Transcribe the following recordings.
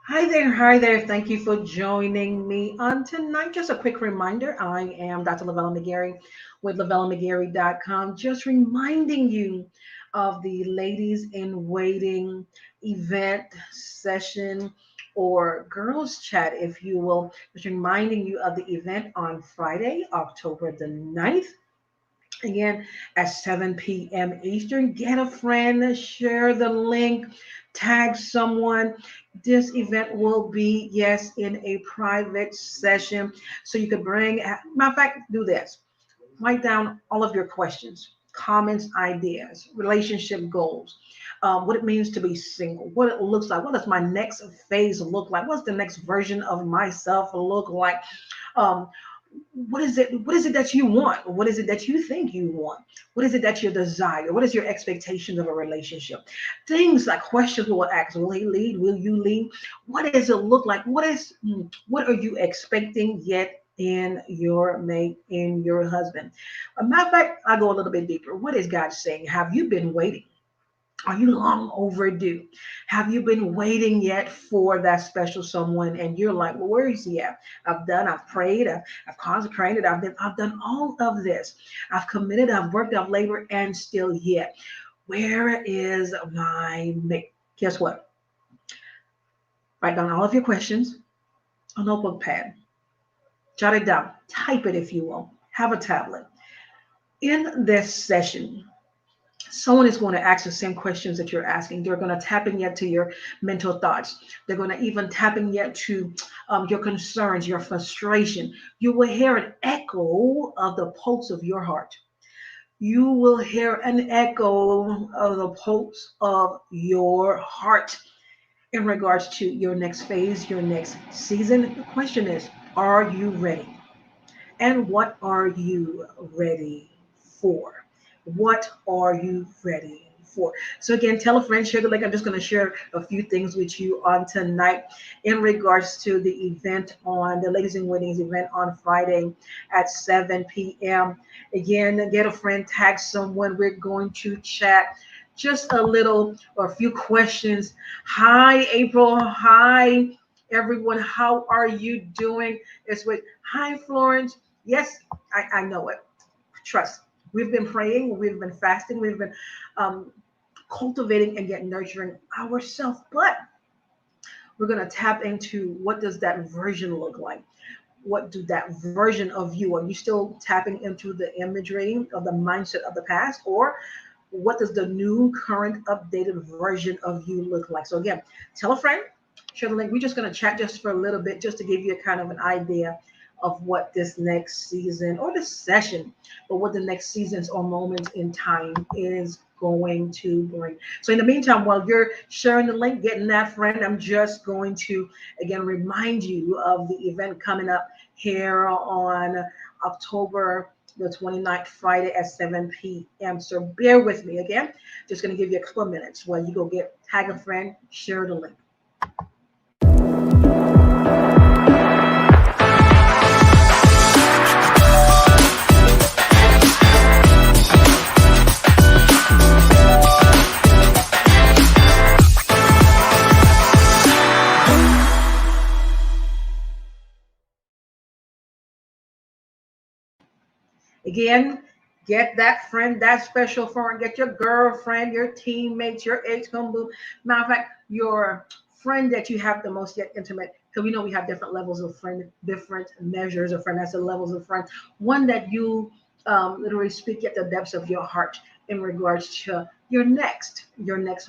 Hi there. Thank you for joining me on tonight. Just a quick reminder I am Dr. Lavella McGarry with lavellamcgarry.com. Just reminding you of the Ladies in Waiting event session or girls chat, if you will. Just reminding you of the event on Friday, October the 9th. Again, at 7 p.m. Eastern. Get a friend, share the link, tag someone. This event will be, yes, in a private session. So you could bring, matter of fact, do this. Write down all of your questions, comments, ideas, relationship goals, what it means to be single, what it looks like, what does my next phase look like, what's the next version of myself look like, um, what is it that you want, what is it that you think you want, what is it that you desire, what is your expectation of a relationship, things like questions we'll ask. Will he lead, will you lead, what does it look like, what are you expecting yet in your mate, in your husband. A matter of fact, I go a little bit deeper. What is God saying? Have you been waiting? Are you long overdue? Have you been waiting yet for that special someone? And you're like, well, where is he at? I've prayed, I've consecrated, I've done all of this. I've committed, I've worked, I've labored, and still yet. Where is my mate? Guess what? Write down all of your questions on a notebook pad. Jot it down. Type it if you will. Have a tablet. In this session, someone is going to ask the same questions that you're asking. They're going to tap in yet to your mental thoughts. They're going to even tap in yet to your concerns, your frustration. You will hear an echo of the pulse of your heart. You will hear an echo of the pulse of your heart in regards to your next phase, your next season. The question is, are you ready? And what are you ready for? What are you ready for? So again, tell a friend, share the link. I'm just going to share a few things with you on tonight in regards to the event on the Ladies in Weddings event on Friday at 7 p.m. Again, get a friend, tag someone. We're going to chat just a little or a few questions. Hi, April. Hi, everyone. How are you doing? It's with hi, Florence. Yes, I know it. Trust. We've been praying, we've been fasting, we've been um, cultivating and yet nurturing ourselves. But we're going to tap into what does that version look like? What do that version of you? Are you still tapping into the imagery of the mindset of the past, or what does the new, current, updated version of you look like? So again, tell a friend, share the link. We're just going to chat just for a little bit, just to give you a kind of an idea of what this next season or this session, but what the next seasons or moments in time is going to bring. So in the meantime, while you're sharing the link, getting that friend, I'm just going to again remind you of the event coming up here on October the 29th, Friday at 7 p.m. So bear with me again. Just going to give you a couple of minutes while you go get tag a friend, share the link. Again, get that friend, that special friend, get your girlfriend, your teammates, your ex boo. Matter of fact, your friend that you have the most yet intimate, because we know we have different levels of friend, different measures of friend. That's the levels of friend. One that you literally speak at the depths of your heart in regards to your next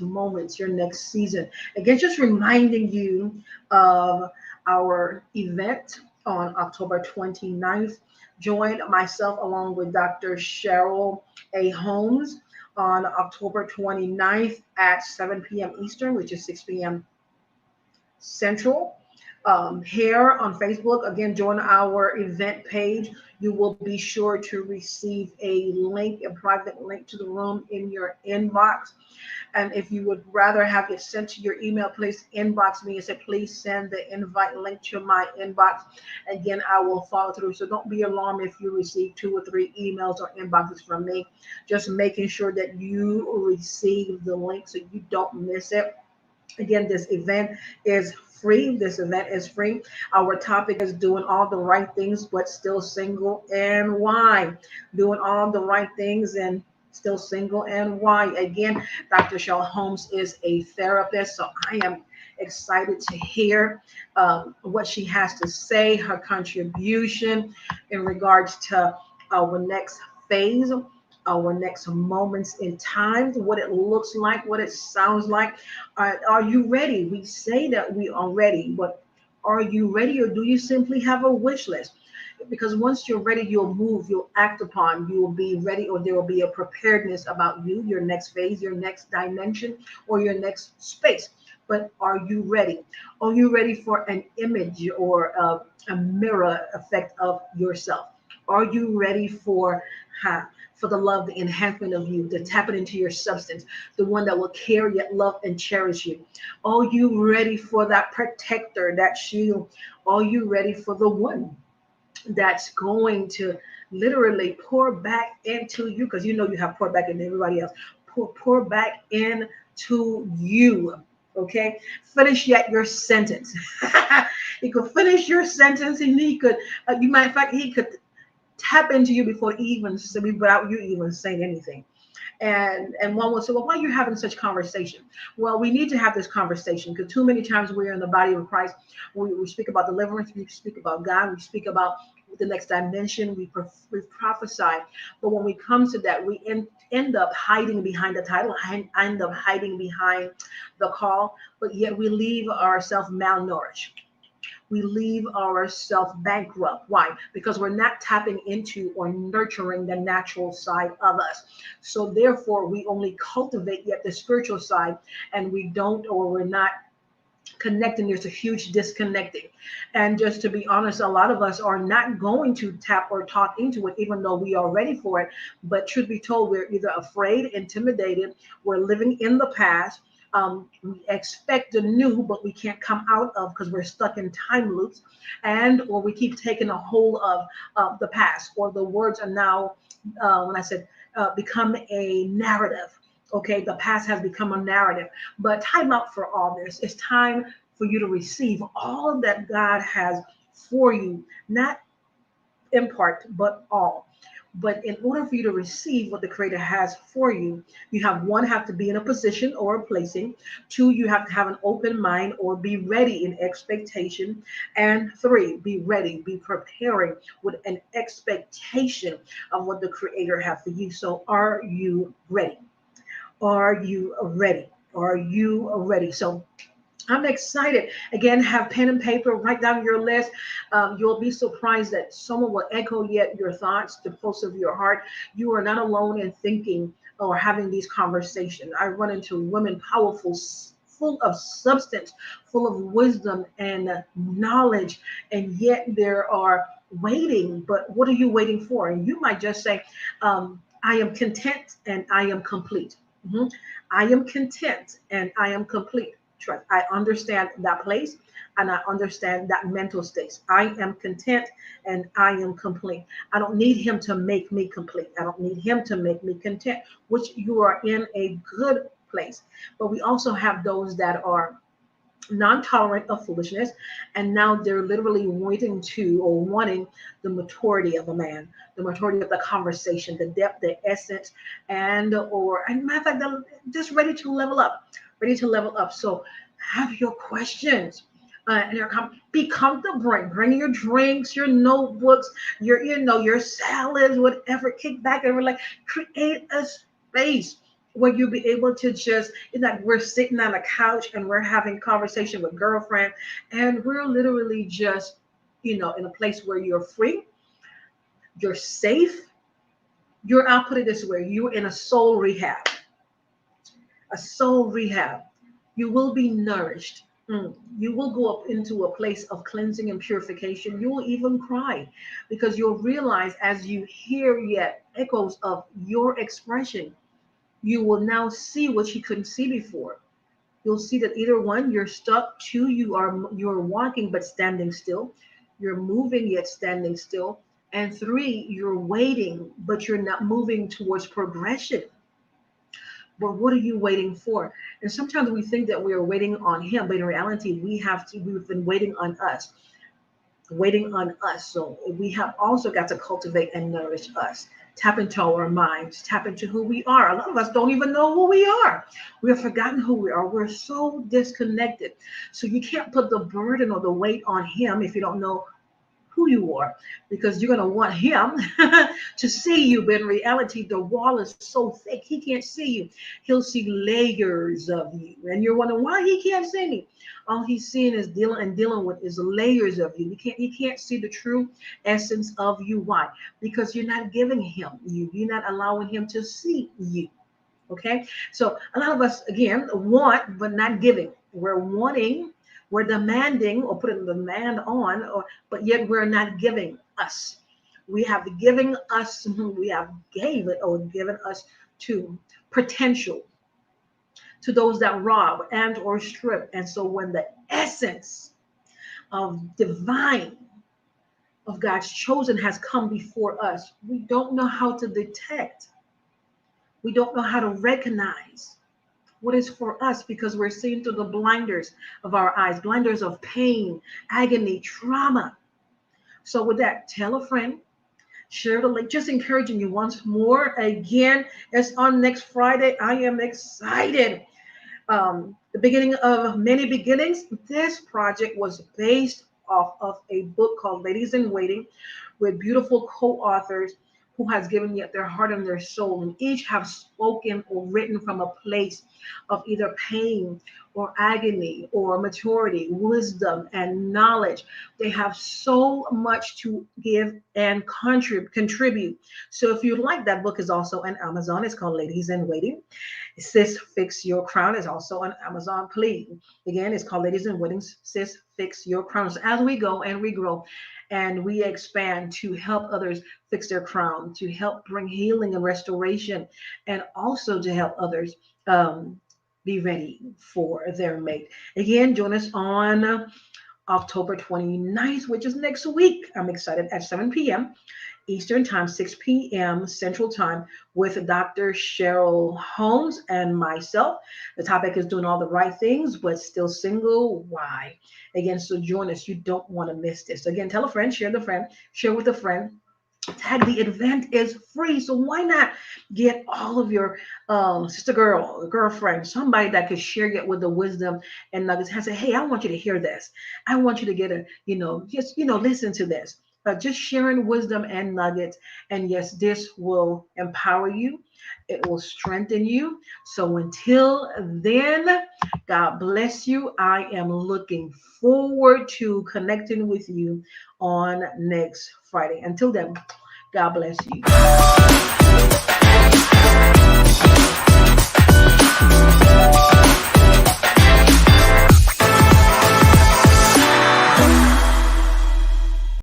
moments, your next season. Again, just reminding you of our event on October 29th. Join myself along with Dr. Cheryl A. Holmes on October 29th at 7 p.m. Eastern, which is 6 p.m. Central. Here on Facebook, again, join our event page. You will be sure to receive a link, a private link to the room in your inbox. And if you would rather have it sent to your email, please inbox me and say, please send the invite link to my inbox. Again, I will follow through. So don't be alarmed if you receive 2 or 3 emails or inboxes from me. Just making sure that you receive the link so you don't miss it. Again, this event is free. This event is free. Our topic is doing all the right things, but still single, and why. Doing all the right things and still single, and why. Again, Dr. Shell Holmes is a therapist, so I am excited to hear what she has to say, her contribution in regards to our next phase, our next moments in time, what it looks like, what it sounds like. Are you ready? We say that we are ready, but are you ready, or do you simply have a wish list? Because once you're ready, you'll move, you'll act upon, you will be ready, or there will be a preparedness about you, your next phase, your next dimension, or your next space. But are you ready? Are you ready for an image or a mirror effect of yourself? Are you ready for the love, the enhancement of you, to tap it into your substance, the one that will care yet love and cherish you? Are you ready for that protector, that shield? Are you ready for the one that's going to literally pour back into you? Because you know you have poured back into everybody else. Pour back into you. Okay, finish yet your sentence. He could finish your sentence, and he could, you might, in fact, he could tap into you before even without you even saying anything. And one will say, well, why are you having such conversation? Well, we need to have this conversation because too many times we're in the body of Christ. We speak about deliverance, we speak about God, we speak about the next dimension, we prophesy. But when we come to that, we end up hiding behind the title, end up hiding behind the call, but yet we leave ourselves malnourished, we leave ourselves bankrupt. Why? Because we're not tapping into or nurturing the natural side of us. So therefore, we only cultivate yet the spiritual side, and we don't, or we're not connecting. There's a huge disconnecting. And just to be honest, a lot of us are not going to tap or talk into it, even though we are ready for it. But truth be told, we're either afraid, intimidated, we're living in the past. We expect the new, but we can't come out of because we're stuck in time loops, and or we keep taking a hold of the past, or the words are now, when I said become a narrative. Okay, the past has become a narrative. But time out for all this. It's time for you to receive all that God has for you, not in part, but all. But in order for you to receive what the Creator has for you, you have to be in a position or a placing. Two, you have to have an open mind or be ready in expectation. And three, be ready, be preparing with an expectation of what the Creator has for you. So, are you ready? Are you ready? Are you ready? So I'm excited. Again, have pen and paper, write down your list. You'll be surprised that someone will echo yet your thoughts, the pulse of your heart. You are not alone in thinking or having these conversations. I run into women powerful, full of substance, full of wisdom and knowledge, and yet there are waiting. But what are you waiting for? And you might just say, I am content and I am complete. Mhm. I am content and I am complete. Trust. I understand that place and I understand that mental state. I am content and I am complete. I don't need him to make me complete. I don't need him to make me content, which you are in a good place. But we also have those that are non-tolerant of foolishness, and now they're literally waiting to or wanting the maturity of a man, the maturity of the conversation, the depth, the essence, and matter of fact, they're just ready to level up, ready to level up. So have your questions. Be comfortable. Bring your drinks, your notebooks, your salads, whatever. Kick back and relax. Create a space where you'll be able to just, it's like we're sitting on a couch and we're having conversation with girlfriend, and we're literally just, in a place where you're free, you're safe, I'll put it this way, you're in a soul rehab, a soul rehab. You will be nourished. You will go up into a place of cleansing and purification. You will even cry because you'll realize as you hear yet echoes of your expression, you will now see what you couldn't see before. You'll see that either one, you're stuck, two, you're walking but standing still, you're moving yet standing still, and three, you're waiting but you're not moving towards progression. But what are you waiting for? And sometimes we think that we are waiting on him, but in reality, we've been waiting on us. So we have also got to cultivate and nourish us. Tap into our minds, tap into who we are. A lot of us don't even know who we are. We have forgotten who we are. We're so disconnected. So you can't put the burden or the weight on him if you don't know who you are, because you're going to want him to see you. But in reality, the wall is so thick, he can't see you. He'll see layers of you. And you're wondering why he can't see me. All he's seeing is dealing with is layers of you. He can't see the true essence of you. Why? Because you're not giving him you. You're not allowing him to see you. Okay, so a lot of us again want but not giving. We're wanting, we're demanding or putting the demand on, or but yet we're not giving us. We have giving us, we have gave it or given us to potential, to those that rob and or strip. And so when the essence of divine of God's chosen has come before us, we don't know how to detect, we don't know how to recognize what is for us, because we're seeing through the blinders of our eyes, blinders of pain, agony, trauma. So with that, tell a friend, share the link, just encouraging you once more. Again, it's on next Friday. I am excited. The beginning of many beginnings. This project was based off of a book called Ladies in Waiting, with beautiful co-authors who has given yet their heart and their soul, and each have spoken or written from a place of either pain or agony or maturity, wisdom and knowledge. They have so much to give and contribute. So if you like, that book is also on Amazon. It's called Ladies in Waiting. Sis Fix Your Crown is also on Amazon. Please. Again, it's called Ladies in Waiting, Sis Fix Your Crown. So as we go and we grow and we expand to help others fix their crown, to help bring healing and restoration, and also to help others be ready for their mate. Again, join us on October 29th, which is next week. I'm excited, at 7 p.m. Eastern Time, 6 p.m. Central Time, with Dr. Cheryl Holmes and myself. The topic is doing all the right things, but still single. Why? Again, so join us. You don't want to miss this. Again, tell a friend, share with a friend. Tag, the event is free, so why not get all of your sister girl, girlfriend, somebody that could share it with the wisdom and nuggets, and say, hey, I want you to hear this. I want you to get a, just listen to this. Just sharing wisdom and nuggets. And yes, this will empower you. It will strengthen you. So until then, God bless you. I am looking forward to connecting with you on next Friday. Until then, God bless you.